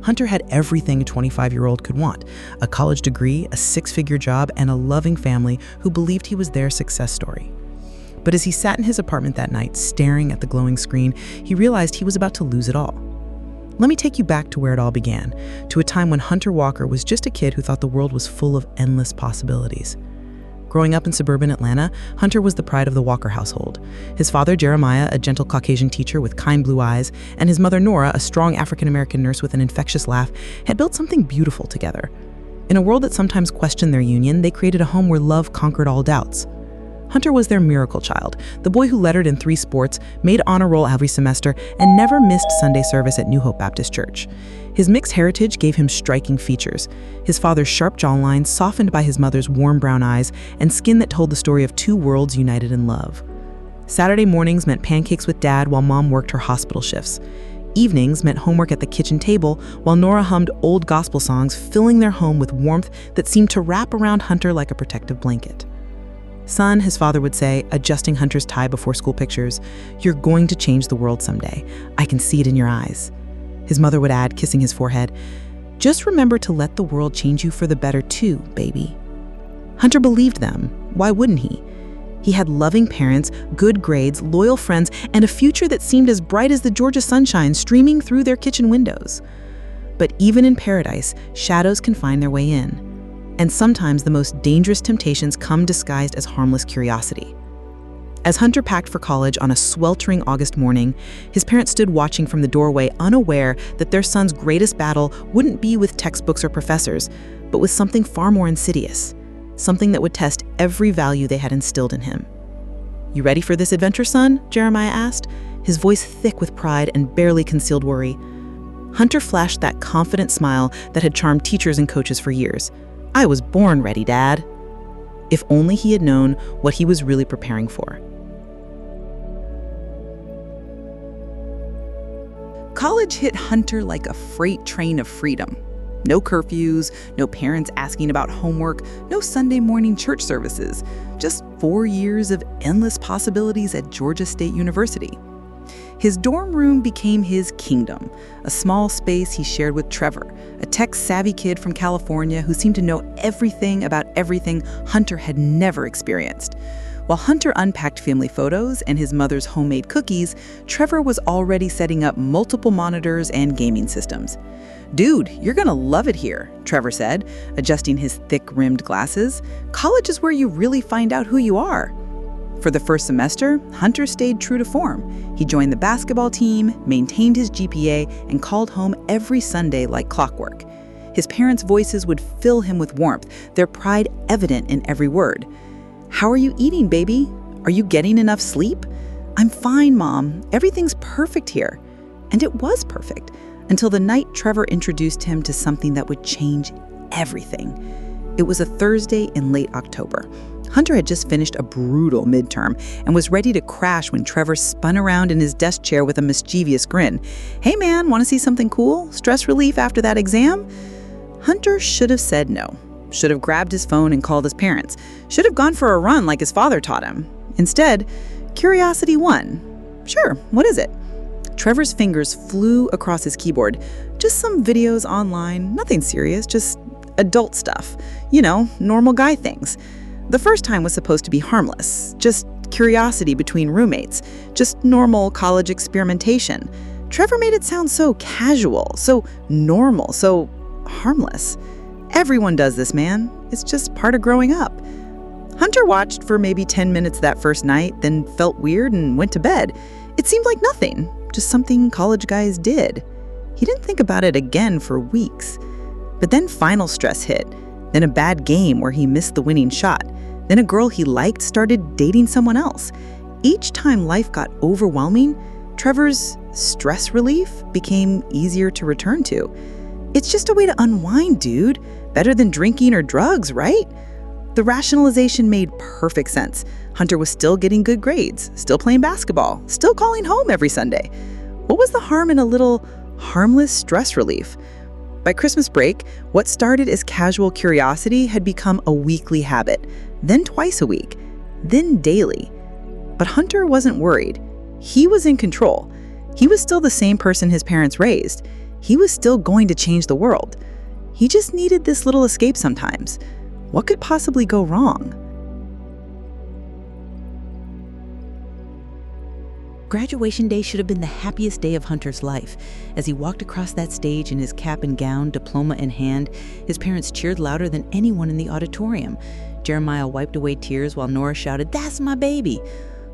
Hunter had everything a 25-year-old could want: a college degree, a six-figure job, and a loving family who believed he was their success story. But as he sat in his apartment that night, staring at the glowing screen, he realized he was about to lose it all. Let me take you back to where it all began, to a time when Hunter Walker was just a kid who thought the world was full of endless possibilities. Growing up in suburban Atlanta, Hunter was the pride of the Walker household. His father, Jeremiah, a gentle Caucasian teacher with kind blue eyes, and his mother, Nora, a strong African-American nurse with an infectious laugh, had built something beautiful together. In a world that sometimes questioned their union, they created a home where love conquered all doubts. Hunter was their miracle child, the boy who lettered in 3 sports, made honor roll every semester, and never missed Sunday service at New Hope Baptist Church. His mixed heritage gave him striking features: his father's sharp jawline, softened by his mother's warm brown eyes, and skin that told the story of 2 worlds united in love. Saturday mornings meant pancakes with Dad while Mom worked her hospital shifts. Evenings meant homework at the kitchen table while Nora hummed old gospel songs, filling their home with warmth that seemed to wrap around Hunter like a protective blanket. "Son," his father would say, adjusting Hunter's tie before school pictures, "you're going to change the world someday. I can see it in your eyes." His mother would add, kissing his forehead, "Just remember to let the world change you for the better too, baby." Hunter believed them. Why wouldn't he? He had loving parents, good grades, loyal friends, and a future that seemed as bright as the Georgia sunshine streaming through their kitchen windows. But even in paradise, shadows can find their way in. And sometimes the most dangerous temptations come disguised as harmless curiosity. As Hunter packed for college on a sweltering August morning, his parents stood watching from the doorway, unaware that their son's greatest battle wouldn't be with textbooks or professors, but with something far more insidious, something that would test every value they had instilled in him. "You ready for this adventure, son?" Jeremiah asked, his voice thick with pride and barely concealed worry. Hunter flashed that confident smile that had charmed teachers and coaches for years. "I was born ready, Dad." If only he had known what he was really preparing for. College hit Hunter like a freight train of freedom. No curfews, no parents asking about homework, no Sunday morning church services. Just 4 years of endless possibilities at Georgia State University. His dorm room became his kingdom, a small space he shared with Trevor, a tech-savvy kid from California who seemed to know everything about everything Hunter had never experienced. While Hunter unpacked family photos and his mother's homemade cookies, Trevor was already setting up multiple monitors and gaming systems. "Dude, you're gonna love it here," Trevor said, adjusting his thick-rimmed glasses. "College is where you really find out who you are." For the first semester, Hunter stayed true to form. He joined the basketball team, maintained his GPA, and called home every Sunday like clockwork. His parents' voices would fill him with warmth, their pride evident in every word. "How are you eating, baby? Are you getting enough sleep?" "I'm fine, Mom. Everything's perfect here." And it was perfect, until the night Trevor introduced him to something that would change everything. It was a Thursday in late October. Hunter had just finished a brutal midterm and was ready to crash when Trevor spun around in his desk chair with a mischievous grin. "Hey man, want to see something cool? Stress relief after that exam?" Hunter should have said no. Should have grabbed his phone and called his parents. Should have gone for a run like his father taught him. Instead, curiosity won. "Sure, what is it?" Trevor's fingers flew across his keyboard. "Just some videos online, nothing serious, just adult stuff. You know, normal guy things." The first time was supposed to be harmless, just curiosity between roommates, just normal college experimentation. Trevor made it sound so casual, so normal, so harmless. "Everyone does this, man. It's just part of growing up." Hunter watched for maybe 10 minutes that first night, then felt weird and went to bed. It seemed like nothing, just something college guys did. He didn't think about it again for weeks. But then final stress hit, then a bad game where he missed the winning shot. Then a girl he liked started dating someone else. Each time life got overwhelming, Trevor's stress relief became easier to return to. "It's just a way to unwind, dude. Better than drinking or drugs, right?" The rationalization made perfect sense. Hunter was still getting good grades, still playing basketball, still calling home every Sunday. What was the harm in a little harmless stress relief? By Christmas break, what started as casual curiosity had become a weekly habit, then twice a week, then daily. But Hunter wasn't worried. He was in control. He was still the same person his parents raised. He was still going to change the world. He just needed this little escape sometimes. What could possibly go wrong? Graduation day should have been the happiest day of Hunter's life. As he walked across that stage in his cap and gown, diploma in hand, his parents cheered louder than anyone in the auditorium. Jeremiah wiped away tears while Nora shouted, "That's my baby!"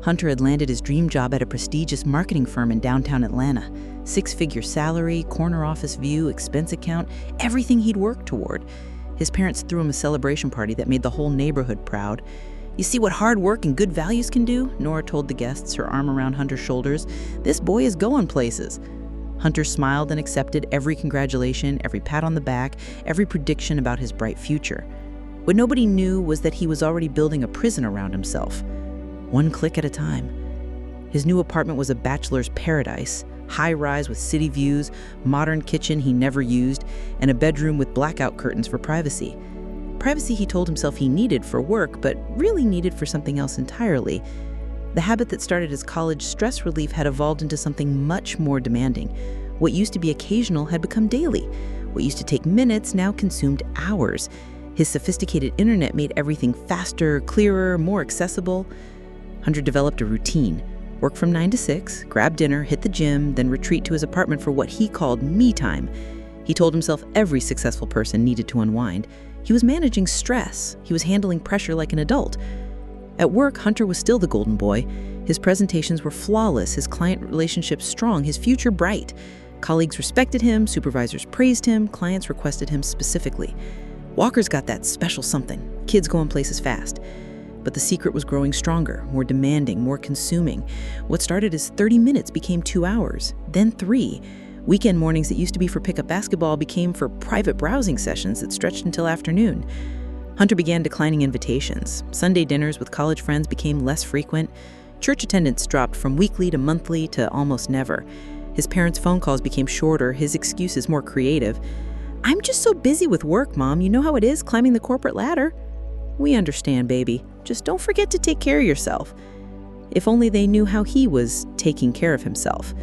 Hunter had landed his dream job at a prestigious marketing firm in downtown Atlanta. 6-figure salary, corner office view, expense account, everything he'd worked toward. His parents threw him a celebration party that made the whole neighborhood proud. "You see what hard work and good values can do?" Nora told the guests, her arm around Hunter's shoulders. "This boy is going places." Hunter smiled and accepted every congratulation, every pat on the back, every prediction about his bright future. What nobody knew was that he was already building a prison around himself, one click at a time. His new apartment was a bachelor's paradise, high-rise with city views, modern kitchen he never used, and a bedroom with blackout curtains for privacy. Privacy he told himself he needed for work, but really needed for something else entirely. The habit that started as college stress relief had evolved into something much more demanding. What used to be occasional had become daily. What used to take minutes now consumed hours. His sophisticated internet made everything faster, clearer, more accessible. Hunter developed a routine. Work from 9 to 6, grab dinner, hit the gym, then retreat to his apartment for what he called me time. He told himself every successful person needed to unwind. He was managing stress. He was handling pressure like an adult. At work, Hunter was still the golden boy. His presentations were flawless, his client relationships strong, his future bright. Colleagues respected him, supervisors praised him, clients requested him specifically. Walker's got that special something. Kids going places fast. But the secret was growing stronger, more demanding, more consuming. What started as 30 minutes became 2 hours, then 3. Weekend mornings that used to be for pickup basketball became for private browsing sessions that stretched until afternoon. Hunter began declining invitations. Sunday dinners with college friends became less frequent. Church attendance dropped from weekly to monthly to almost never. His parents' phone calls became shorter, his excuses more creative. "I'm just so busy with work, Mom. You know how it is climbing the corporate ladder." "We understand, baby. Just don't forget to take care of yourself." If only they knew how he was taking care of himself.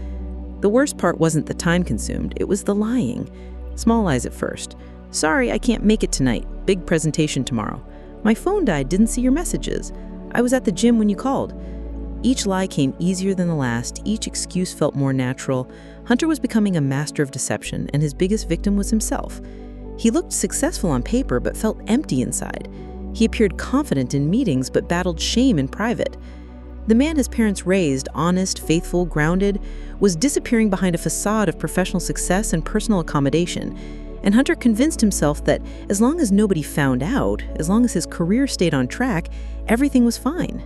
The worst part wasn't the time consumed, it was the lying. Small lies at first. "Sorry, I can't make it tonight. Big presentation tomorrow. My phone died, didn't see your messages. I was at the gym when you called." Each lie came easier than the last, each excuse felt more natural. Hunter was becoming a master of deception, and his biggest victim was himself. He looked successful on paper, but felt empty inside. He appeared confident in meetings, but battled shame in private. The man his parents raised, honest, faithful, grounded, was disappearing behind a facade of professional success and personal accommodation. And Hunter convinced himself that as long as nobody found out, as long as his career stayed on track, everything was fine.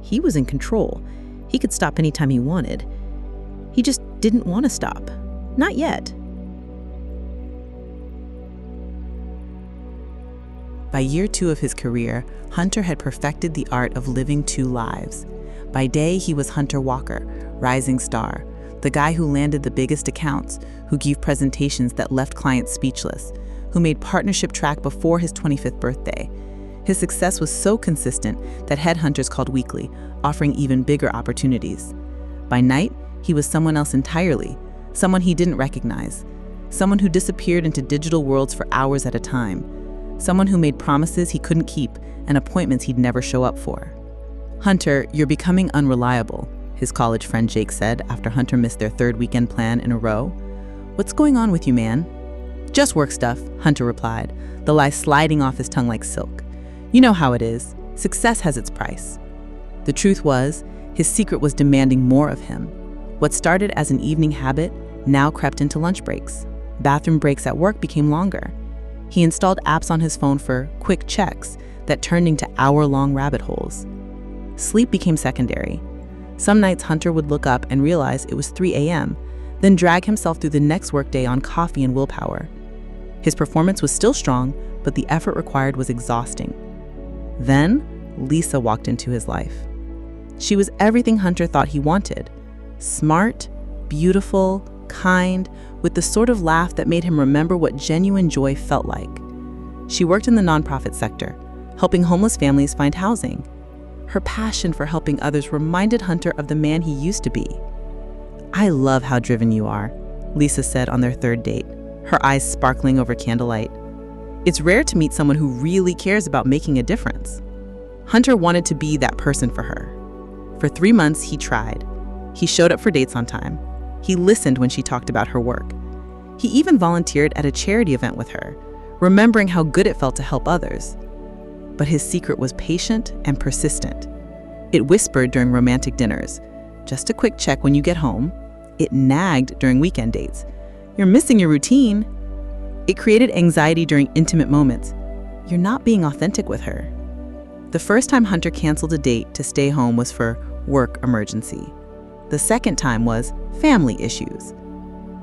He was in control. He could stop anytime he wanted. He just didn't want to stop. Not yet. By year 2 of his career, Hunter had perfected the art of living 2 lives. By day, he was Hunter Walker, rising star, the guy who landed the biggest accounts, who gave presentations that left clients speechless, who made partnership track before his 25th birthday. His success was so consistent that headhunters called weekly, offering even bigger opportunities. By night, he was someone else entirely, someone he didn't recognize, someone who disappeared into digital worlds for hours at a time, someone who made promises he couldn't keep and appointments he'd never show up for. "Hunter, you're becoming unreliable," his college friend Jake said after Hunter missed their 3rd weekend plan in a row. "What's going on with you, man?" "Just work stuff," Hunter replied, the lie sliding off his tongue like silk. "You know how it is. Success has its price." The truth was, his secret was demanding more of him. What started as an evening habit now crept into lunch breaks. Bathroom breaks at work became longer. He installed apps on his phone for quick checks that turned into hour-long rabbit holes. Sleep became secondary. Some nights Hunter would look up and realize it was 3 a.m., then drag himself through the next workday on coffee and willpower. His performance was still strong, but the effort required was exhausting. Then, Lisa walked into his life. She was everything Hunter thought he wanted. Smart, beautiful, kind, with the sort of laugh that made him remember what genuine joy felt like. She worked in the nonprofit sector, helping homeless families find housing. Her passion for helping others reminded Hunter of the man he used to be. "I love how driven you are. Lisa said on their third date, her eyes sparkling over candlelight. It's rare to meet someone who really cares about making a difference. Hunter wanted to be that person for her. For 3 months, he tried. He showed up for dates on time. He listened when she talked about her work. He even volunteered at a charity event with her, remembering how good it felt to help others. But his secret was patient and persistent. It whispered during romantic dinners, just a quick check when you get home. It nagged during weekend dates. You're missing your routine. It created anxiety during intimate moments. You're not being authentic with her. The first time Hunter canceled a date to stay home was for work emergency. The second time was family issues.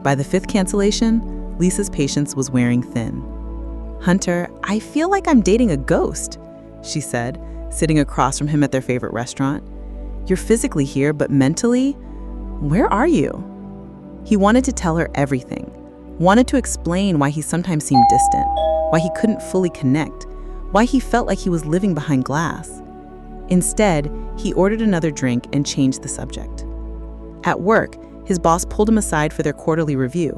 By the 5th cancellation, Lisa's patience was wearing thin. Hunter, I feel like I'm dating a ghost, she said, sitting across from him at their favorite restaurant. You're physically here, but mentally, where are you? He wanted to tell her everything, wanted to explain why he sometimes seemed distant, why he couldn't fully connect, why he felt like he was living behind glass. Instead, he ordered another drink and changed the subject. At work, his boss pulled him aside for their quarterly review.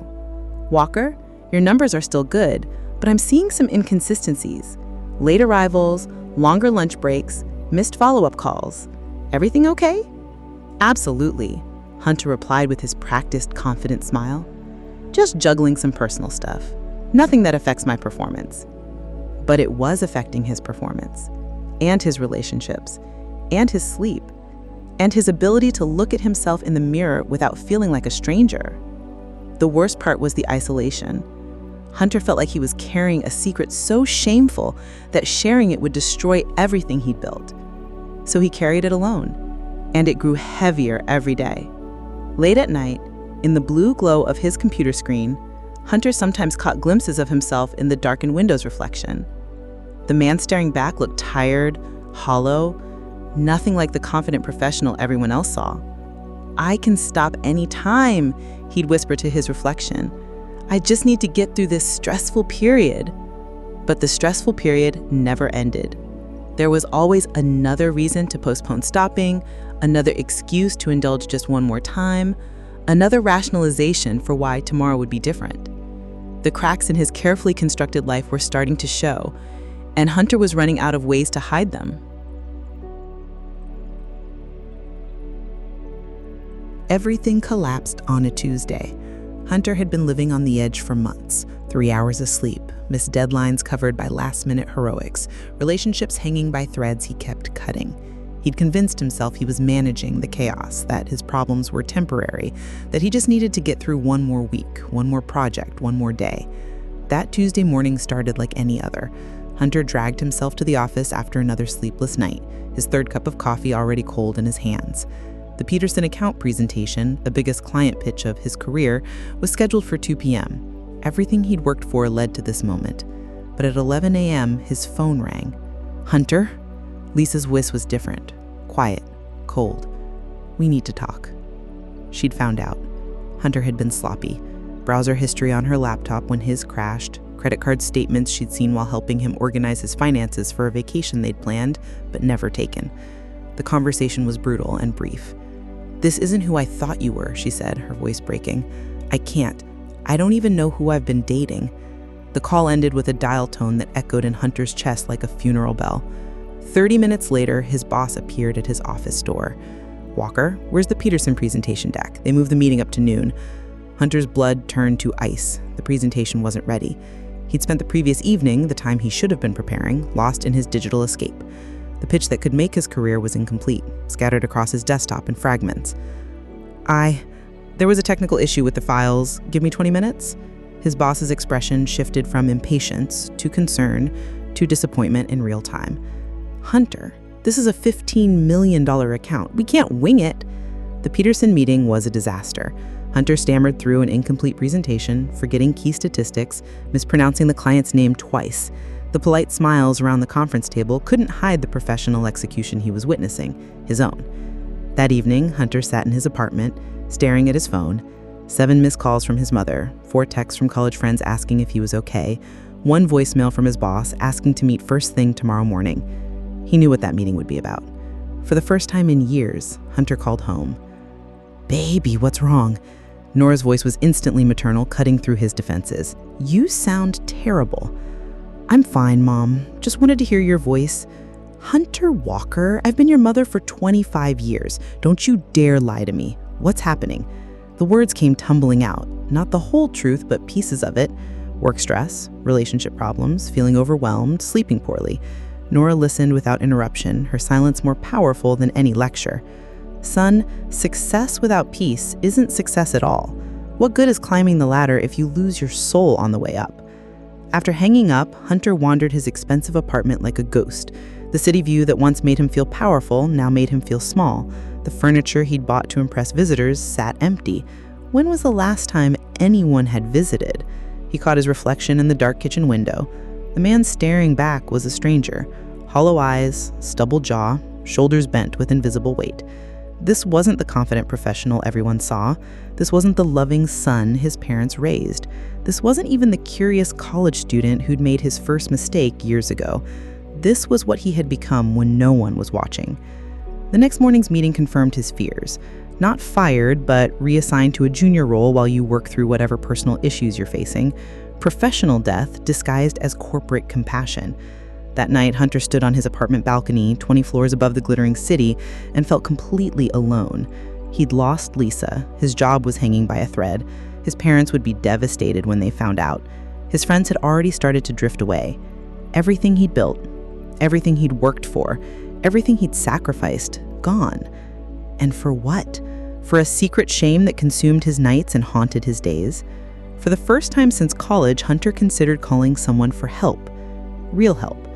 Walker, your numbers are still good, but I'm seeing some inconsistencies. Late arrivals, longer lunch breaks, missed follow-up calls. Everything okay? Absolutely, Hunter replied with his practiced, confident smile. Just juggling some personal stuff. Nothing that affects my performance. But it was affecting his performance, and his relationships, and his sleep, and his ability to look at himself in the mirror without feeling like a stranger. The worst part was the isolation. Hunter felt like he was carrying a secret so shameful that sharing it would destroy everything he'd built. So he carried it alone, and it grew heavier every day. Late at night, in the blue glow of his computer screen, Hunter sometimes caught glimpses of himself in the darkened window's reflection. The man staring back looked tired, hollow, nothing like the confident professional everyone else saw. I can stop any time, he'd whisper to his reflection. I just need to get through this stressful period. But the stressful period never ended. There was always another reason to postpone stopping, another excuse to indulge just one more time, another rationalization for why tomorrow would be different. The cracks in his carefully constructed life were starting to show, and Hunter was running out of ways to hide them. Everything collapsed on a Tuesday. Hunter had been living on the edge for months. 3 hours of sleep, missed deadlines covered by last-minute heroics, relationships hanging by threads he kept cutting. He'd convinced himself he was managing the chaos, that his problems were temporary, that he just needed to get through one more week, one more project, one more day. That Tuesday morning started like any other. Hunter dragged himself to the office after another sleepless night, his third cup of coffee already cold in his hands. The Peterson account presentation, the biggest client pitch of his career, was scheduled for 2 p.m. Everything he'd worked for led to this moment. But at 11 a.m., his phone rang. "Hunter?" Lisa's voice was different, quiet, cold. "We need to talk." She'd found out. Hunter had been sloppy. Browser history on her laptop when his crashed, credit card statements she'd seen while helping him organize his finances for a vacation they'd planned, but never taken. The conversation was brutal and brief. "This isn't who I thought you were," she said, her voice breaking. "I can't. I don't even know who I've been dating." The call ended with a dial tone that echoed in Hunter's chest like a funeral bell. 30 minutes later, his boss appeared at his office door. "Walker, where's the Peterson presentation deck? They moved the meeting up to noon." Hunter's blood turned to ice. The presentation wasn't ready. He'd spent the previous evening, the time he should have been preparing, lost in his digital escape. The pitch that could make his career was incomplete, scattered across his desktop in fragments. There was a technical issue with the files. Give me 20 minutes? His boss's expression shifted from impatience to concern to disappointment in real time. "Hunter, this is a $15 million account. We can't wing it." The Peterson meeting was a disaster. Hunter stammered through an incomplete presentation, forgetting key statistics, mispronouncing the client's name twice. The polite smiles around the conference table couldn't hide the professional execution he was witnessing, his own. That evening, Hunter sat in his apartment, staring at his phone. 7 missed calls from his mother, 4 texts from college friends asking if he was okay, 1 voicemail from his boss asking to meet first thing tomorrow morning. He knew what that meeting would be about. For the first time in years, Hunter called home. "Baby, what's wrong?" Nora's voice was instantly maternal, cutting through his defenses. "You sound terrible." "I'm fine, Mom. Just wanted to hear your voice." "Hunter Walker, I've been your mother for 25 years. Don't you dare lie to me. What's happening?" The words came tumbling out. Not the whole truth, but pieces of it. Work stress, relationship problems, feeling overwhelmed, sleeping poorly. Nora listened without interruption, her silence more powerful than any lecture. "Son, success without peace isn't success at all. What good is climbing the ladder if you lose your soul on the way up?" After hanging up, Hunter wandered his expensive apartment like a ghost. The city view that once made him feel powerful now made him feel small. The furniture he'd bought to impress visitors sat empty. When was the last time anyone had visited? He caught his reflection in the dark kitchen window. The man staring back was a stranger. Hollow eyes, stubbled jaw, shoulders bent with invisible weight. This wasn't the confident professional everyone saw. This wasn't the loving son his parents raised. This wasn't even the curious college student who'd made his first mistake years ago. This was what he had become when no one was watching. The next morning's meeting confirmed his fears. Not fired, but reassigned to a junior role while you work through whatever personal issues you're facing. Professional death disguised as corporate compassion. That night, Hunter stood on his apartment balcony, 20 floors above the glittering city, and felt completely alone. He'd lost Lisa. His job was hanging by a thread. His parents would be devastated when they found out. His friends had already started to drift away. Everything he'd built, everything he'd worked for, everything he'd sacrificed, gone. And for what? For a secret shame that consumed his nights and haunted his days? For the first time since college, Hunter considered calling someone for help. Real help.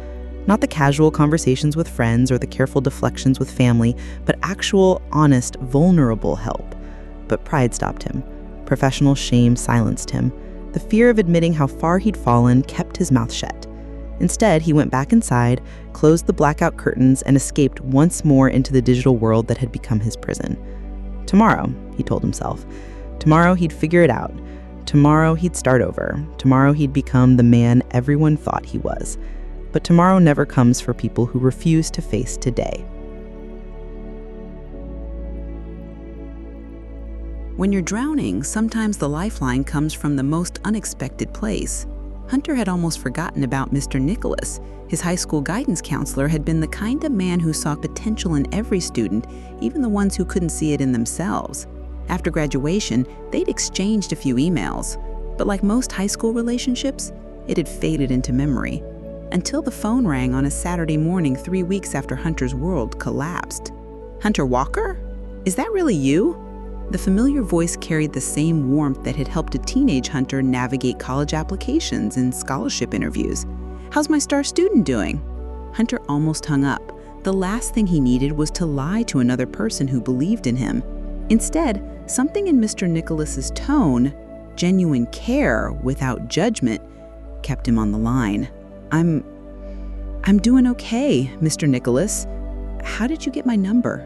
Not the casual conversations with friends or the careful deflections with family, but actual, honest, vulnerable help. But pride stopped him. Professional shame silenced him. The fear of admitting how far he'd fallen kept his mouth shut. Instead, he went back inside, closed the blackout curtains, and escaped once more into the digital world that had become his prison. Tomorrow, he told himself. Tomorrow he'd figure it out. Tomorrow he'd start over. Tomorrow he'd become the man everyone thought he was. But tomorrow never comes for people who refuse to face today. When you're drowning, sometimes the lifeline comes from the most unexpected place. Hunter had almost forgotten about Mr. Nicholas. His high school guidance counselor had been the kind of man who saw potential in every student, even the ones who couldn't see it in themselves. After graduation, they'd exchanged a few emails, but like most high school relationships, it had faded into memory. Until the phone rang on a Saturday morning 3 weeks after Hunter's world collapsed. "Hunter Walker? Is that really you?" The familiar voice carried the same warmth that had helped a teenage Hunter navigate college applications and scholarship interviews. "How's my star student doing?" Hunter almost hung up. The last thing he needed was to lie to another person who believed in him. Instead, something in Mr. Nicholas's tone, genuine care without judgment, kept him on the line. I'm doing okay, Mr. Nicholas. How did you get my number?"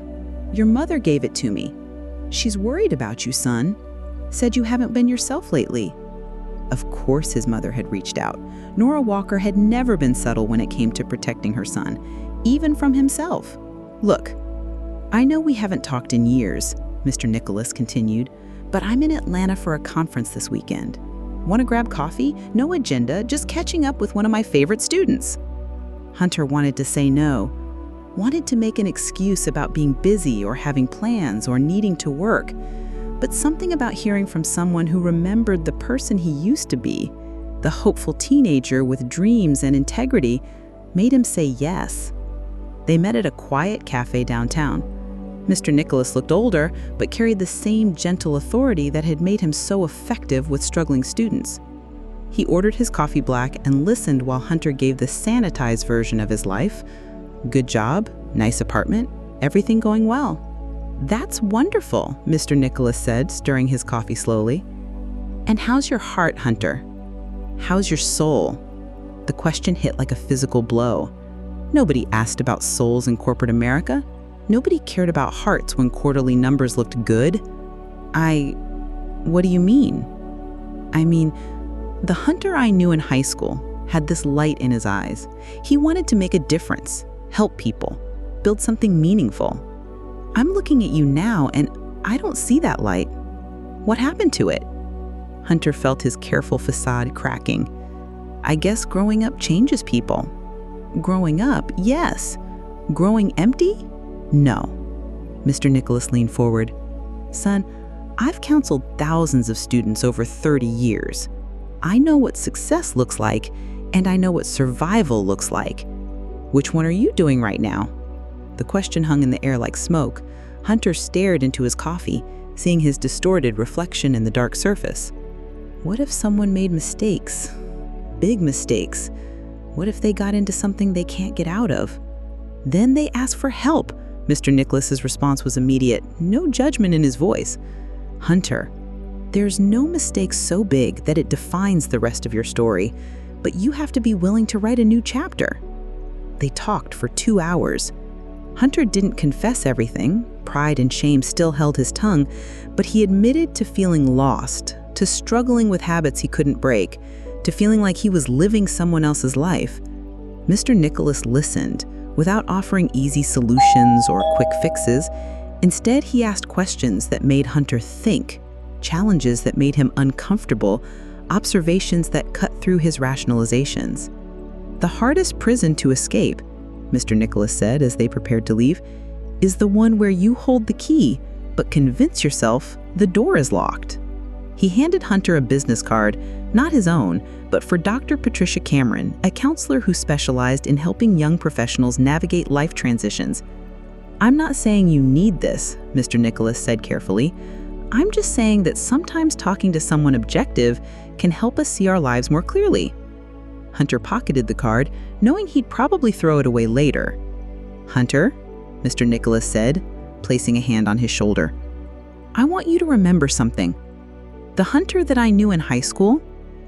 "Your mother gave it to me. She's worried about you, son. Said you haven't been yourself lately." Of course his mother had reached out. Nora Walker had never been subtle when it came to protecting her son, even from himself. "Look, I know we haven't talked in years," Mr. Nicholas continued, "but I'm in Atlanta for a conference this weekend. Want to grab coffee? No agenda, just catching up with one of my favorite students." Hunter wanted to say no, wanted to make an excuse about being busy or having plans or needing to work. But something about hearing from someone who remembered the person he used to be, the hopeful teenager with dreams and integrity, made him say yes. They met at a quiet cafe downtown. Mr. Nicholas looked older, but carried the same gentle authority that had made him so effective with struggling students. He ordered his coffee black and listened while Hunter gave the sanitized version of his life. "Good job, nice apartment, everything going well." "That's wonderful," Mr. Nicholas said, stirring his coffee slowly. "And how's your heart, Hunter? How's your soul?" The question hit like a physical blow. Nobody asked about souls in corporate America. Nobody cared about hearts when quarterly numbers looked good. What do you mean?" "I mean, the Hunter I knew in high school had this light in his eyes. He wanted to make a difference, help people, build something meaningful. I'm looking at you now and I don't see that light." What happened to it? Hunter felt his careful facade cracking. I guess growing up changes people. Growing up, yes. Growing empty? No. Mr. Nicholas leaned forward. Son, I've counseled thousands of students over 30 years. I know what success looks like, and I know what survival looks like. Which one are you doing right now? The question hung in the air like smoke. Hunter stared into his coffee, seeing his distorted reflection in the dark surface. What if someone made mistakes? Big mistakes. What if they got into something they can't get out of? Then they ask for help. Mr. Nicholas's response was immediate, no judgment in his voice. Hunter, there's no mistake so big that it defines the rest of your story, but you have to be willing to write a new chapter. They talked for 2 hours. Hunter didn't confess everything. Pride and shame still held his tongue, but he admitted to feeling lost, to struggling with habits he couldn't break, to feeling like he was living someone else's life. Mr. Nicholas listened, without offering easy solutions or quick fixes. Instead, he asked questions that made Hunter think, challenges that made him uncomfortable, observations that cut through his rationalizations. The hardest prison to escape, Mr. Nicholas said as they prepared to leave, is the one where you hold the key, but convince yourself the door is locked. He handed Hunter a business card, not his own, but for Dr. Patricia Cameron, a counselor who specialized in helping young professionals navigate life transitions. I'm not saying you need this, Mr. Nicholas said carefully. I'm just saying that sometimes talking to someone objective can help us see our lives more clearly. Hunter pocketed the card, knowing he'd probably throw it away later. Hunter, Mr. Nicholas said, placing a hand on his shoulder, I want you to remember something. The Hunter that I knew in high school,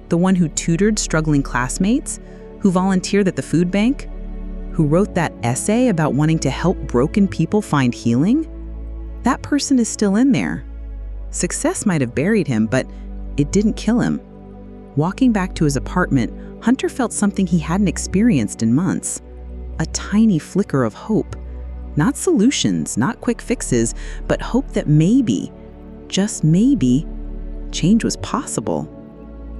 the one who tutored struggling classmates, who volunteered at the food bank, who wrote that essay about wanting to help broken people find healing, that person is still in there. Success might have buried him, but it didn't kill him. Walking back to his apartment, Hunter felt something he hadn't experienced in months. A tiny flicker of hope. Not solutions, not quick fixes, but hope that maybe, just maybe, change was possible.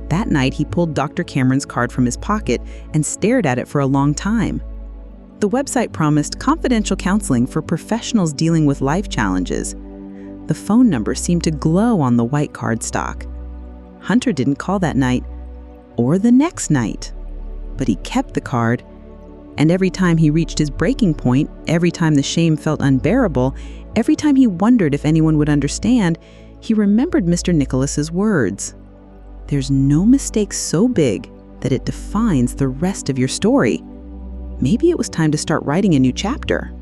That night, he pulled Dr. Cameron's card from his pocket and stared at it for a long time. The website promised confidential counseling for professionals dealing with life challenges. The phone number seemed to glow on the white cardstock. Hunter didn't call that night, or the next night, but he kept the card. And every time he reached his breaking point, every time the shame felt unbearable, every time he wondered if anyone would understand, he remembered Mr. Nicholas's words. There's no mistake so big that it defines the rest of your story. Maybe it was time to start writing a new chapter.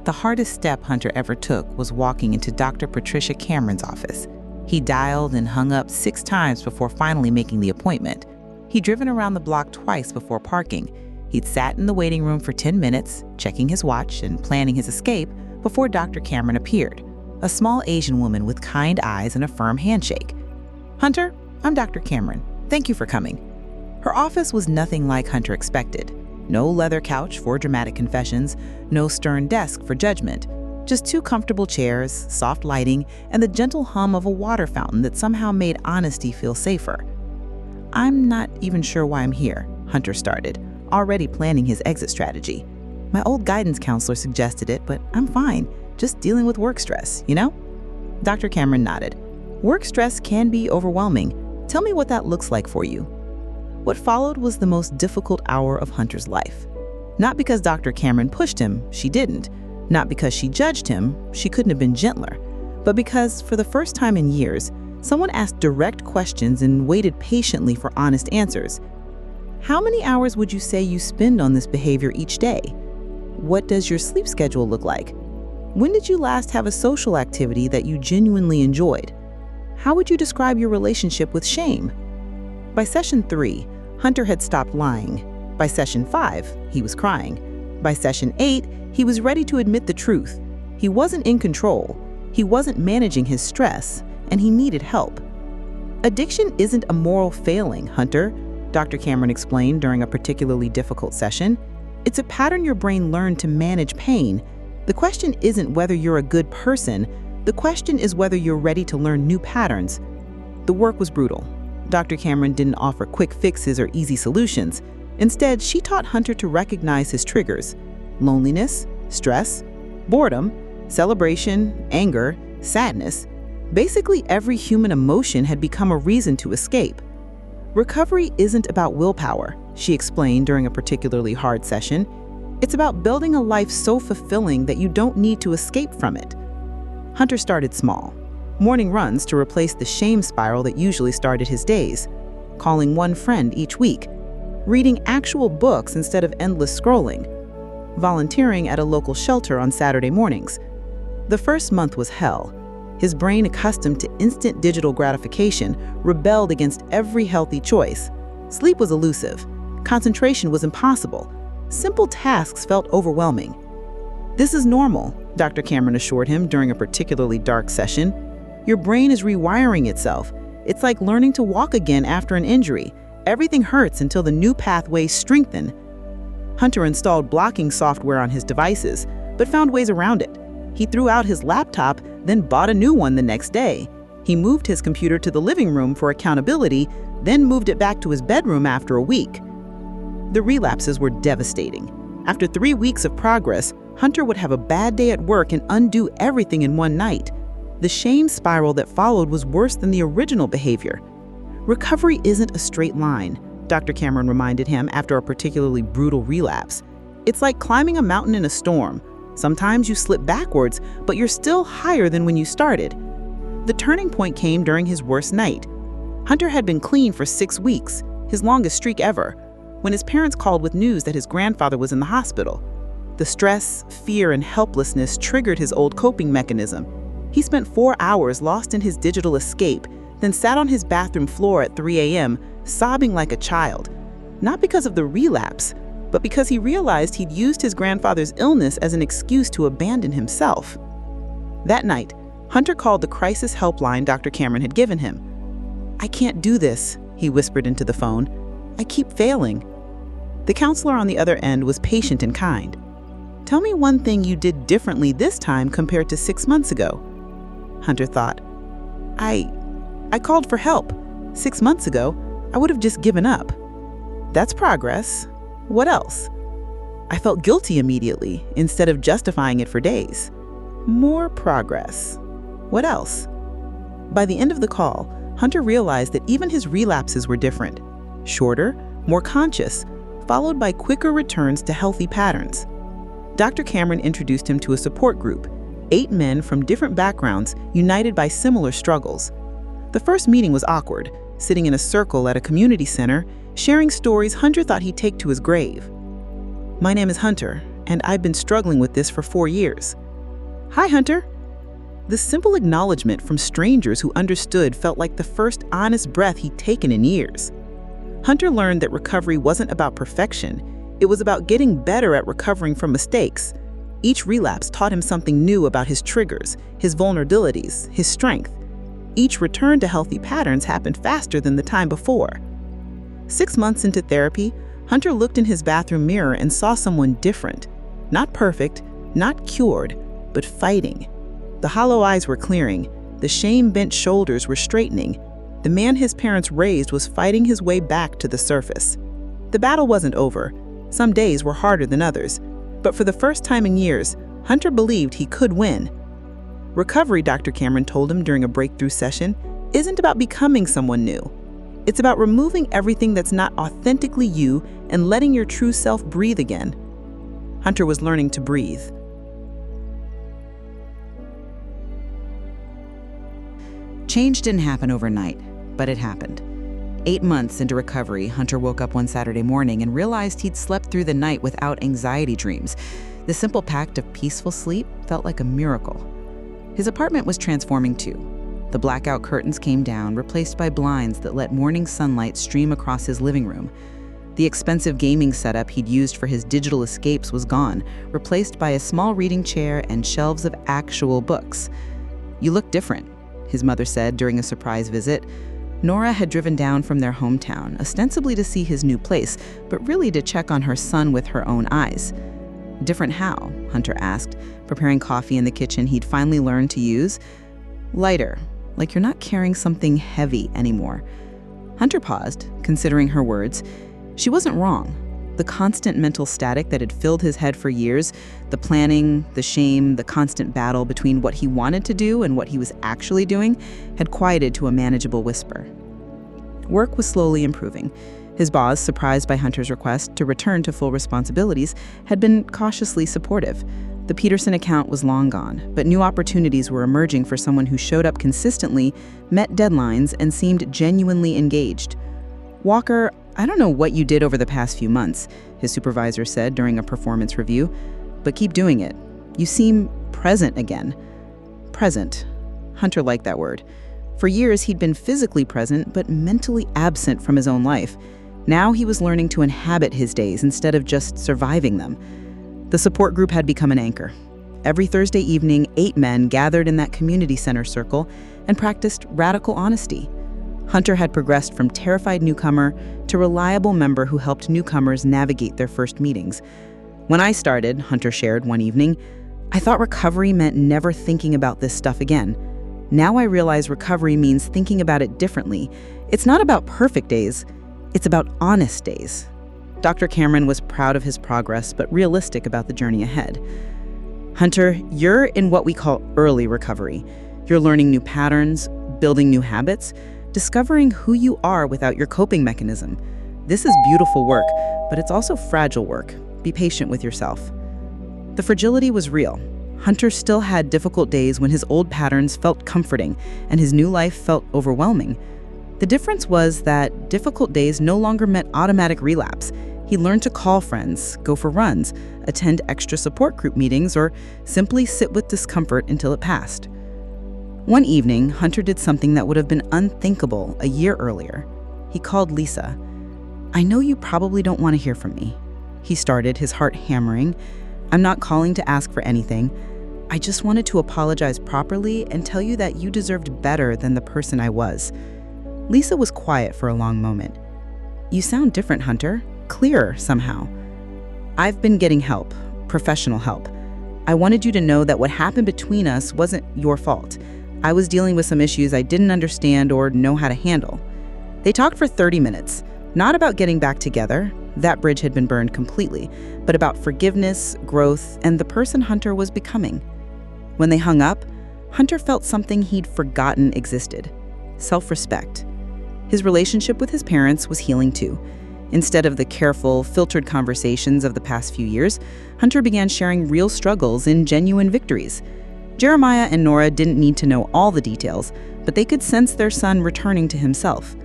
The hardest step Hunter ever took was walking into Dr. Patricia Cameron's office. He dialed and hung up 6 times before finally making the appointment. He'd driven around the block twice before parking. He'd sat in the waiting room for 10 minutes, checking his watch and planning his escape before Dr. Cameron appeared, a small Asian woman with kind eyes and a firm handshake. Hunter, I'm Dr. Cameron. Thank you for coming. Her office was nothing like Hunter expected. No leather couch for dramatic confessions, no stern desk for judgment. Just 2 comfortable chairs, soft lighting, and the gentle hum of a water fountain that somehow made honesty feel safer. I'm not even sure why I'm here, Hunter started, already planning his exit strategy. My old guidance counselor suggested it, but I'm fine, just dealing with work stress, you know? Dr. Cameron nodded. Work stress can be overwhelming. Tell me what that looks like for you. What followed was the most difficult hour of Hunter's life. Not because Dr. Cameron pushed him, she didn't. Not because she judged him, she couldn't have been gentler. But because, for the first time in years, someone asked direct questions and waited patiently for honest answers. How many hours would you say you spend on this behavior each day? What does your sleep schedule look like? When did you last have a social activity that you genuinely enjoyed? How would you describe your relationship with shame? By session 3, Hunter had stopped lying. By session 5, he was crying. By session 8, he was ready to admit the truth. He wasn't in control. He wasn't managing his stress, and he needed help. Addiction isn't a moral failing, Hunter, Dr. Cameron explained during a particularly difficult session. It's a pattern your brain learned to manage pain. The question isn't whether you're a good person, the question is whether you're ready to learn new patterns. The work was brutal. Dr. Cameron didn't offer quick fixes or easy solutions. Instead, she taught Hunter to recognize his triggers: loneliness, stress, boredom, celebration, anger, sadness. Basically, every human emotion had become a reason to escape. Recovery isn't about willpower, she explained during a particularly hard session. It's about building a life so fulfilling that you don't need to escape from it. Hunter started small. Morning runs to replace the shame spiral that usually started his days, calling one friend each week, reading actual books instead of endless scrolling, volunteering at a local shelter on Saturday mornings. The first month was hell. His brain, accustomed to instant digital gratification, rebelled against every healthy choice. Sleep was elusive. Concentration was impossible. Simple tasks felt overwhelming. "This is normal," Dr. Cameron assured him during a particularly dark session. "Your brain is rewiring itself. It's like learning to walk again after an injury. Everything hurts until the new pathways strengthen." Hunter installed blocking software on his devices, but found ways around it. He threw out his laptop, then bought a new one the next day. He moved his computer to the living room for accountability, then moved it back to his bedroom after a week. The relapses were devastating. After 3 weeks of progress, Hunter would have a bad day at work and undo everything in one night. The shame spiral that followed was worse than the original behavior. Recovery isn't a straight line, Dr. Cameron reminded him after a particularly brutal relapse. It's like climbing a mountain in a storm. Sometimes you slip backwards, but you're still higher than when you started. The turning point came during his worst night. Hunter had been clean for 6 weeks, his longest streak ever, when his parents called with news that his grandfather was in the hospital. The stress, fear, and helplessness triggered his old coping mechanism. He spent 4 hours lost in his digital escape, then sat on his bathroom floor at 3 a.m., sobbing like a child. Not because of the relapse, but because he realized he'd used his grandfather's illness as an excuse to abandon himself. That night, Hunter called the crisis helpline Dr. Cameron had given him. "I can't do this," he whispered into the phone. "I keep failing." The counselor on the other end was patient and kind. "Tell me one thing you did differently this time compared to 6 months ago." Hunter thought, I called for help. 6 months ago, I would have just given up." "That's progress. What else?" "I felt guilty immediately, instead of justifying it for days." "More progress. What else?" By the end of the call, Hunter realized that even his relapses were different. Shorter, more conscious, followed by quicker returns to healthy patterns. Dr. Cameron introduced him to a support group, 8 men from different backgrounds united by similar struggles. The first meeting was awkward, sitting in a circle at a community center, sharing stories Hunter thought he'd take to his grave. "My name is Hunter, and I've been struggling with this for 4 years." "Hi, Hunter." The simple acknowledgement from strangers who understood felt like the first honest breath he'd taken in years. Hunter learned that recovery wasn't about perfection. It was about getting better at recovering from mistakes. Each relapse taught him something new about his triggers, his vulnerabilities, his strength. Each return to healthy patterns happened faster than the time before. 6 months into therapy, Hunter looked in his bathroom mirror and saw someone different. Not perfect, not cured, but fighting. The hollow eyes were clearing. The shame-bent shoulders were straightening. The man his parents raised was fighting his way back to the surface. The battle wasn't over. Some days were harder than others. But for the first time in years, Hunter believed he could win. Recovery, Dr. Cameron told him during a breakthrough session, isn't about becoming someone new. It's about removing everything that's not authentically you and letting your true self breathe again. Hunter was learning to breathe. Change didn't happen overnight, but it happened. 8 months into recovery, Hunter woke up one Saturday morning and realized he'd slept through the night without anxiety dreams. The simple pact of peaceful sleep felt like a miracle. His apartment was transforming too. The blackout curtains came down, replaced by blinds that let morning sunlight stream across his living room. The expensive gaming setup he'd used for his digital escapes was gone, replaced by a small reading chair and shelves of actual books. "You look different," his mother said during a surprise visit. Nora had driven down from their hometown, ostensibly to see his new place, but really to check on her son with her own eyes. "Different how?" Hunter asked, preparing coffee in the kitchen he'd finally learned to use. Lighter, like you're not carrying something heavy anymore. Hunter paused, considering her words. She wasn't wrong. The constant mental static that had filled his head for years, the planning, the shame, the constant battle between what he wanted to do and what he was actually doing, had quieted to a manageable whisper. Work was slowly improving. His boss, surprised by Hunter's request to return to full responsibilities, had been cautiously supportive. The Peterson account was long gone, but new opportunities were emerging for someone who showed up consistently, met deadlines, and seemed genuinely engaged. "Walker, I don't know what you did over the past few months," his supervisor said during a performance review, "but keep doing it. You seem present again." Present. Hunter liked that word. For years, he'd been physically present, but mentally absent from his own life. Now he was learning to inhabit his days instead of just surviving them. The support group had become an anchor. Every Thursday evening, 8 men gathered in that community center circle and practiced radical honesty. Hunter had progressed from terrified newcomer to reliable member who helped newcomers navigate their first meetings. "When I started," Hunter shared one evening, "I thought recovery meant never thinking about this stuff again. Now I realize recovery means thinking about it differently. It's not about perfect days, it's about honest days." Dr. Cameron was proud of his progress, but realistic about the journey ahead. "Hunter, you're in what we call early recovery. You're learning new patterns, building new habits, discovering who you are without your coping mechanism. This is beautiful work, but it's also fragile work. Be patient with yourself." The fragility was real. Hunter still had difficult days when his old patterns felt comforting and his new life felt overwhelming. The difference was that difficult days no longer meant automatic relapse. He learned to call friends, go for runs, attend extra support group meetings, or simply sit with discomfort until it passed. One evening, Hunter did something that would have been unthinkable a year earlier. He called Lisa. "I know you probably don't want to hear from me," he started, his heart hammering. "I'm not calling to ask for anything. I just wanted to apologize properly and tell you that you deserved better than the person I was." Lisa was quiet for a long moment. "You sound different, Hunter. Clearer, somehow." "I've been getting help, professional help. I wanted you to know that what happened between us wasn't your fault. I was dealing with some issues I didn't understand or know how to handle." They talked for 30 minutes, not about getting back together, that bridge had been burned completely, but about forgiveness, growth, and the person Hunter was becoming. When they hung up, Hunter felt something he'd forgotten existed: self-respect. His relationship with his parents was healing too. Instead of the careful, filtered conversations of the past few years, Hunter began sharing real struggles and genuine victories. Jeremiah and Nora didn't need to know all the details, but they could sense their son returning to himself.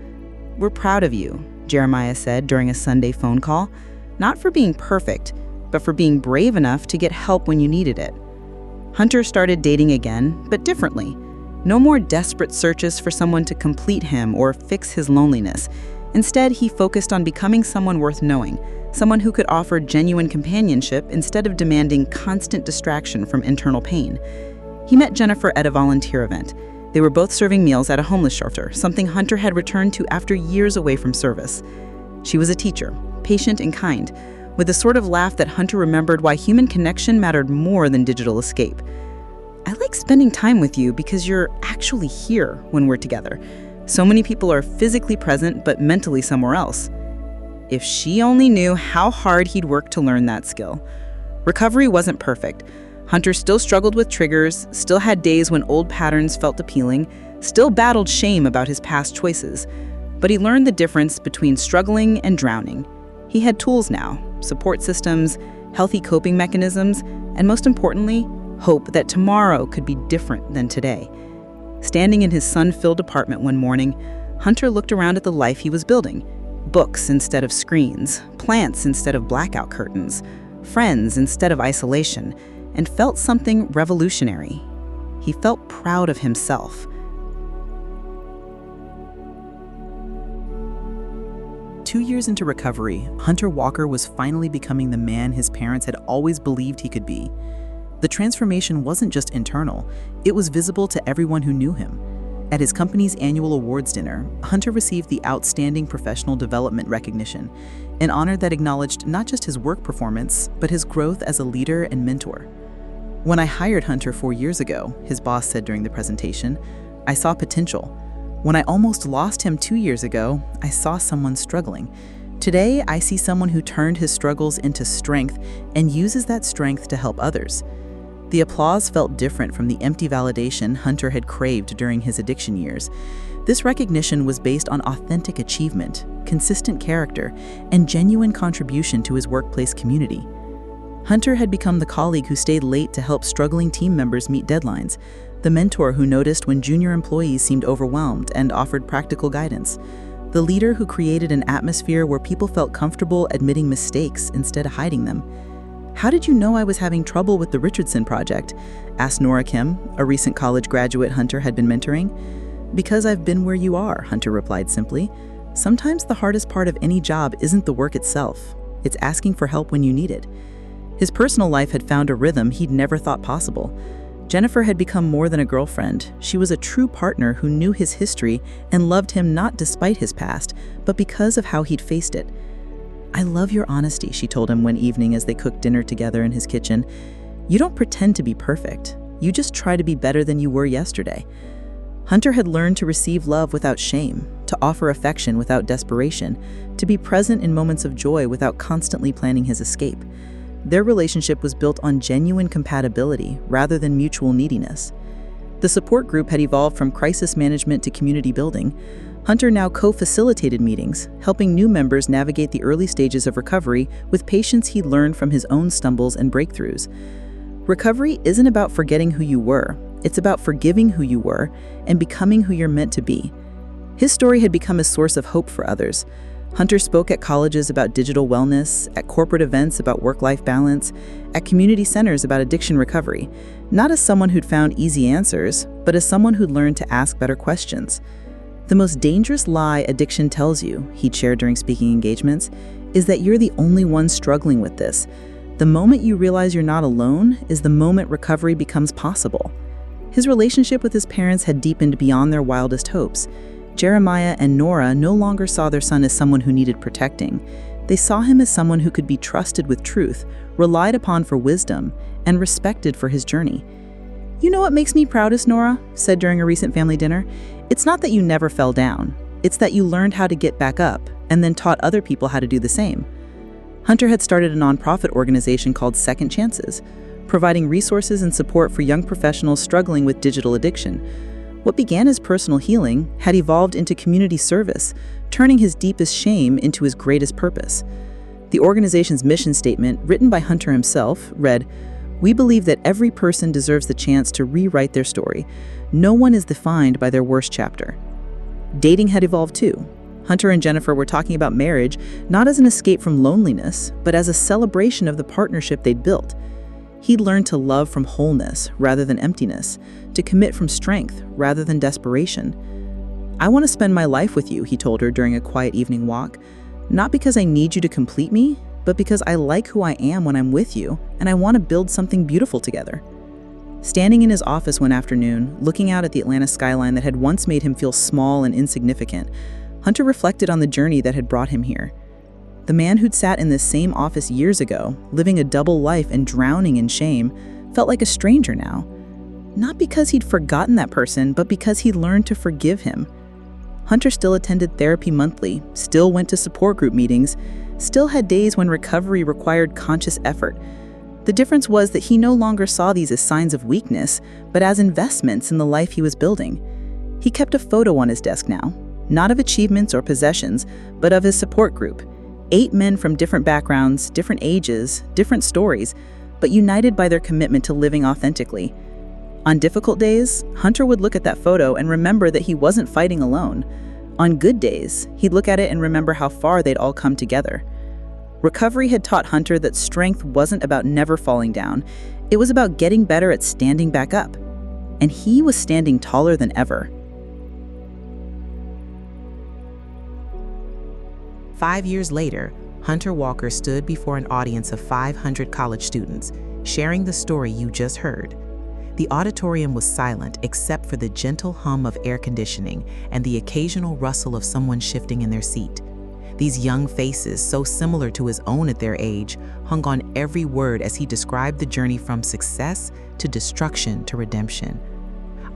"We're proud of you," Jeremiah said during a Sunday phone call, "not for being perfect, but for being brave enough to get help when you needed it." Hunter started dating again, but differently. No more desperate searches for someone to complete him or fix his loneliness. Instead, he focused on becoming someone worth knowing, someone who could offer genuine companionship instead of demanding constant distraction from internal pain. He met Jennifer at a volunteer event. They were both serving meals at a homeless shelter, something Hunter had returned to after years away from service. She was a teacher, patient and kind, with a sort of laugh that Hunter remembered why human connection mattered more than digital escape. "I like spending time with you because you're actually here when we're together. So many people are physically present but mentally somewhere else." If she only knew how hard he'd worked to learn that skill. Recovery wasn't perfect. Hunter still struggled with triggers, still had days when old patterns felt appealing, still battled shame about his past choices. But he learned the difference between struggling and drowning. He had tools now, support systems, healthy coping mechanisms, and most importantly, hope that tomorrow could be different than today. Standing in his sun-filled apartment one morning, Hunter looked around at the life he was building. Books instead of screens, plants instead of blackout curtains, friends instead of isolation, and felt something revolutionary. He felt proud of himself. 2 years into recovery, Hunter Walker was finally becoming the man his parents had always believed he could be. The transformation wasn't just internal, it was visible to everyone who knew him. At his company's annual awards dinner, Hunter received the Outstanding Professional Development recognition, an honor that acknowledged not just his work performance, but his growth as a leader and mentor. "When I hired Hunter 4 years ago," his boss said during the presentation, "I saw potential. When I almost lost him 2 years ago, I saw someone struggling. Today, I see someone who turned his struggles into strength and uses that strength to help others." The applause felt different from the empty validation Hunter had craved during his addiction years. This recognition was based on authentic achievement, consistent character, and genuine contribution to his workplace community. Hunter had become the colleague who stayed late to help struggling team members meet deadlines, the mentor who noticed when junior employees seemed overwhelmed and offered practical guidance, the leader who created an atmosphere where people felt comfortable admitting mistakes instead of hiding them. "How did you know I was having trouble with the Richardson project?" asked Nora Kim, a recent college graduate Hunter had been mentoring. "Because I've been where you are," Hunter replied simply. "Sometimes the hardest part of any job isn't the work itself. It's asking for help when you need it." His personal life had found a rhythm he'd never thought possible. Jennifer had become more than a girlfriend. She was a true partner who knew his history and loved him not despite his past, but because of how he'd faced it. "I love your honesty," she told him one evening as they cooked dinner together in his kitchen. "You don't pretend to be perfect. You just try to be better than you were yesterday." Hunter had learned to receive love without shame, to offer affection without desperation, to be present in moments of joy without constantly planning his escape. Their relationship was built on genuine compatibility rather than mutual neediness. The support group had evolved from crisis management to community building. Hunter now co-facilitated meetings, helping new members navigate the early stages of recovery with patience he'd learned from his own stumbles and breakthroughs. Recovery isn't about forgetting who you were. It's about forgiving who you were and becoming who you're meant to be. His story had become a source of hope for others. Hunter spoke at colleges about digital wellness, at corporate events about work-life balance, at community centers about addiction recovery, not as someone who'd found easy answers, but as someone who'd learned to ask better questions. "The most dangerous lie addiction tells you," he'd shared during speaking engagements, "is that you're the only one struggling with this. The moment you realize you're not alone is the moment recovery becomes possible." His relationship with his parents had deepened beyond their wildest hopes. Jeremiah and Nora no longer saw their son as someone who needed protecting. They saw him as someone who could be trusted with truth, relied upon for wisdom, and respected for his journey. "You know what makes me proudest," Nora said during a recent family dinner? "It's not that you never fell down. It's that you learned how to get back up and then taught other people how to do the same." Hunter had started a nonprofit organization called Second Chances, providing resources and support for young professionals struggling with digital addiction. What began as personal healing had evolved into community service, turning his deepest shame into his greatest purpose. The organization's mission statement, written by Hunter himself, read, "We believe that every person deserves the chance to rewrite their story. No one is defined by their worst chapter." Dating had evolved too. Hunter and Jennifer were talking about marriage not as an escape from loneliness, but as a celebration of the partnership they'd built. He'd learned to love from wholeness rather than emptiness, to commit from strength rather than desperation. "I want to spend my life with you," he told her during a quiet evening walk. "Not because I need you to complete me, but because I like who I am when I'm with you, and I want to build something beautiful together." Standing in his office one afternoon, looking out at the Atlanta skyline that had once made him feel small and insignificant, Hunter reflected on the journey that had brought him here. The man who'd sat in this same office years ago, living a double life and drowning in shame, felt like a stranger now. Not because he'd forgotten that person, but because he'd learned to forgive him. Hunter still attended therapy monthly, still went to support group meetings, still had days when recovery required conscious effort. The difference was that he no longer saw these as signs of weakness, but as investments in the life he was building. He kept a photo on his desk now, not of achievements or possessions, but of his support group. 8 men from different backgrounds, different ages, different stories, but united by their commitment to living authentically. On difficult days, Hunter would look at that photo and remember that he wasn't fighting alone. On good days, he'd look at it and remember how far they'd all come together. Recovery had taught Hunter that strength wasn't about never falling down. It was about getting better at standing back up. And he was standing taller than ever. 5 years later, Hunter Walker stood before an audience of 500 college students, sharing the story you just heard. The auditorium was silent except for the gentle hum of air conditioning and the occasional rustle of someone shifting in their seat. These young faces, so similar to his own at their age, hung on every word as he described the journey from success to destruction to redemption.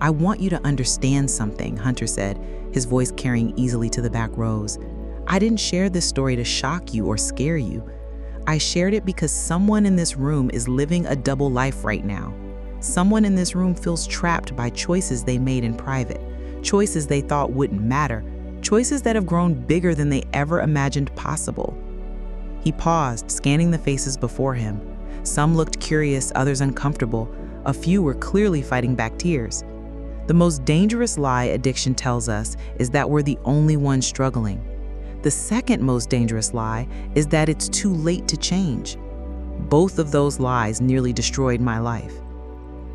"I want you to understand something," Hunter said, his voice carrying easily to the back rows. "I didn't share this story to shock you or scare you. I shared it because someone in this room is living a double life right now. Someone in this room feels trapped by choices they made in private, choices they thought wouldn't matter, choices that have grown bigger than they ever imagined possible." He paused, scanning the faces before him. Some looked curious, others uncomfortable. A few were clearly fighting back tears. The most dangerous lie addiction tells us is that we're the only ones struggling. The second most dangerous lie is that it's too late to change. Both of those lies nearly destroyed my life.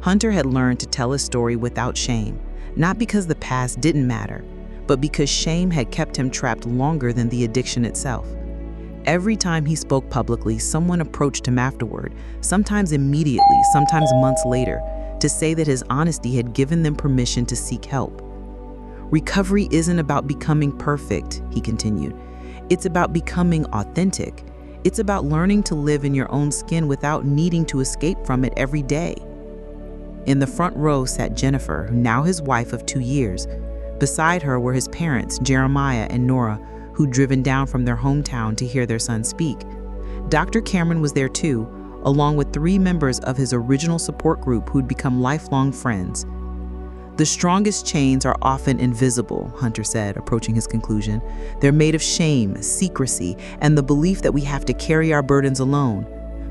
Hunter had learned to tell his story without shame, not because the past didn't matter, but because shame had kept him trapped longer than the addiction itself. Every time he spoke publicly, someone approached him afterward, sometimes immediately, sometimes months later, to say that his honesty had given them permission to seek help. "Recovery isn't about becoming perfect," he continued. "It's about becoming authentic. It's about learning to live in your own skin without needing to escape from it every day." In the front row sat Jennifer, now his wife of 2 years. Beside her were his parents, Jeremiah and Nora, who'd driven down from their hometown to hear their son speak. Dr. Cameron was there too, along with 3 members of his original support group who'd become lifelong friends. "The strongest chains are often invisible," Hunter said, approaching his conclusion. "They're made of shame, secrecy, and the belief that we have to carry our burdens alone.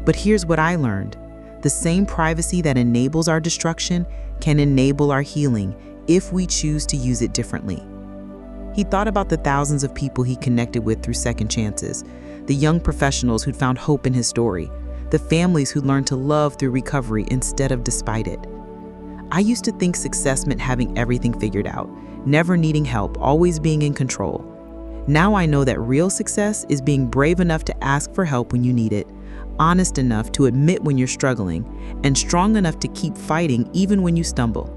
But here's what I learned. The same privacy that enables our destruction can enable our healing if we choose to use it differently." He thought about the thousands of people he connected with through second chances, the young professionals who'd found hope in his story, the families who learned to love through recovery instead of despite it. "I used to think success meant having everything figured out, never needing help, always being in control. Now I know that real success is being brave enough to ask for help when you need it, honest enough to admit when you're struggling, and strong enough to keep fighting even when you stumble."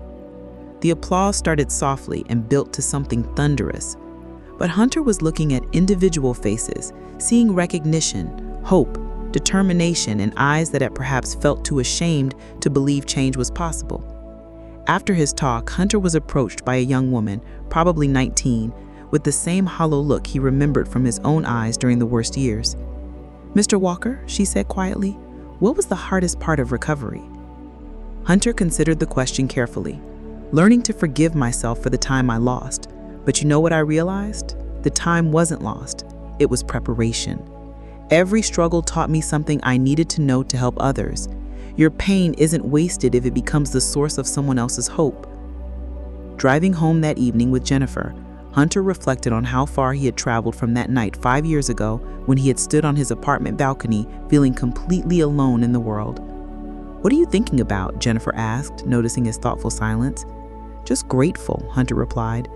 The applause started softly and built to something thunderous. But Hunter was looking at individual faces, seeing recognition, hope, determination, and eyes that had perhaps felt too ashamed to believe change was possible. After his talk, Hunter was approached by a young woman, probably 19, with the same hollow look he remembered from his own eyes during the worst years. "Mr. Walker," she said quietly, "what was the hardest part of recovery?" Hunter considered the question carefully. "Learning to forgive myself for the time I lost. But you know what I realized? The time wasn't lost. It was preparation. Every struggle taught me something I needed to know to help others. Your pain isn't wasted if it becomes the source of someone else's hope." Driving home that evening with Jennifer, Hunter reflected on how far he had traveled from that night 5 years ago when he had stood on his apartment balcony feeling completely alone in the world. "What are you thinking about?" Jennifer asked, noticing his thoughtful silence. "Just grateful," Hunter replied.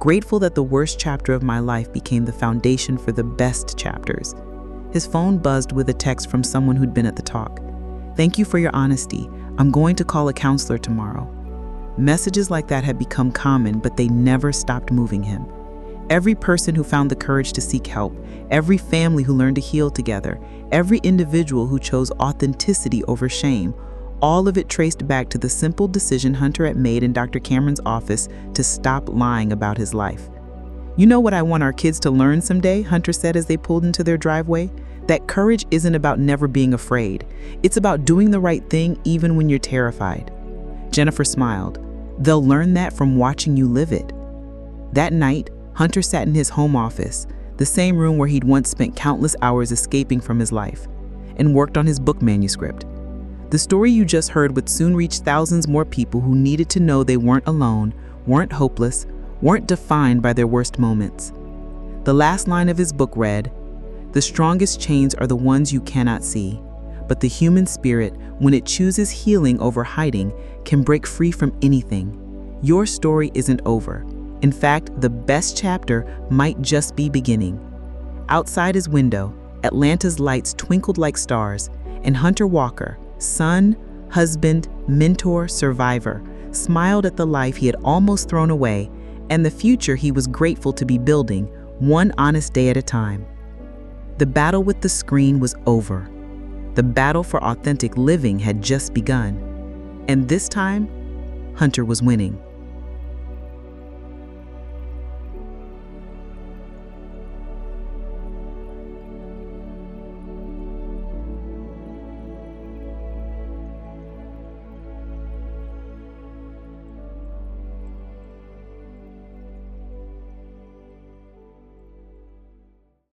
"Grateful that the worst chapter of my life became the foundation for the best chapters." His phone buzzed with a text from someone who'd been at the talk. "Thank you for your honesty. I'm going to call a counselor tomorrow." Messages like that had become common, but they never stopped moving him. Every person who found the courage to seek help, every family who learned to heal together, every individual who chose authenticity over shame, all of it traced back to the simple decision Hunter had made in Dr. Cameron's office to stop lying about his life. "You know what I want our kids to learn someday?" Hunter said as they pulled into their driveway. "That courage isn't about never being afraid. It's about doing the right thing even when you're terrified." Jennifer smiled. "They'll learn that from watching you live it." That night, Hunter sat in his home office, the same room where he'd once spent countless hours escaping from his life, and worked on his book manuscript. The story you just heard would soon reach thousands more people who needed to know they weren't alone, weren't hopeless, weren't defined by their worst moments. The last line of his book read, "The strongest chains are the ones you cannot see, but the human spirit, when it chooses healing over hiding, can break free from anything. Your story isn't over. In fact, the best chapter might just be beginning." Outside his window, Atlanta's lights twinkled like stars, and Hunter Walker, son, husband, mentor, survivor, smiled at the life he had almost thrown away and the future he was grateful to be building, one honest day at a time. The battle with the screen was over. The battle for authentic living had just begun. And this time, Hunter was winning.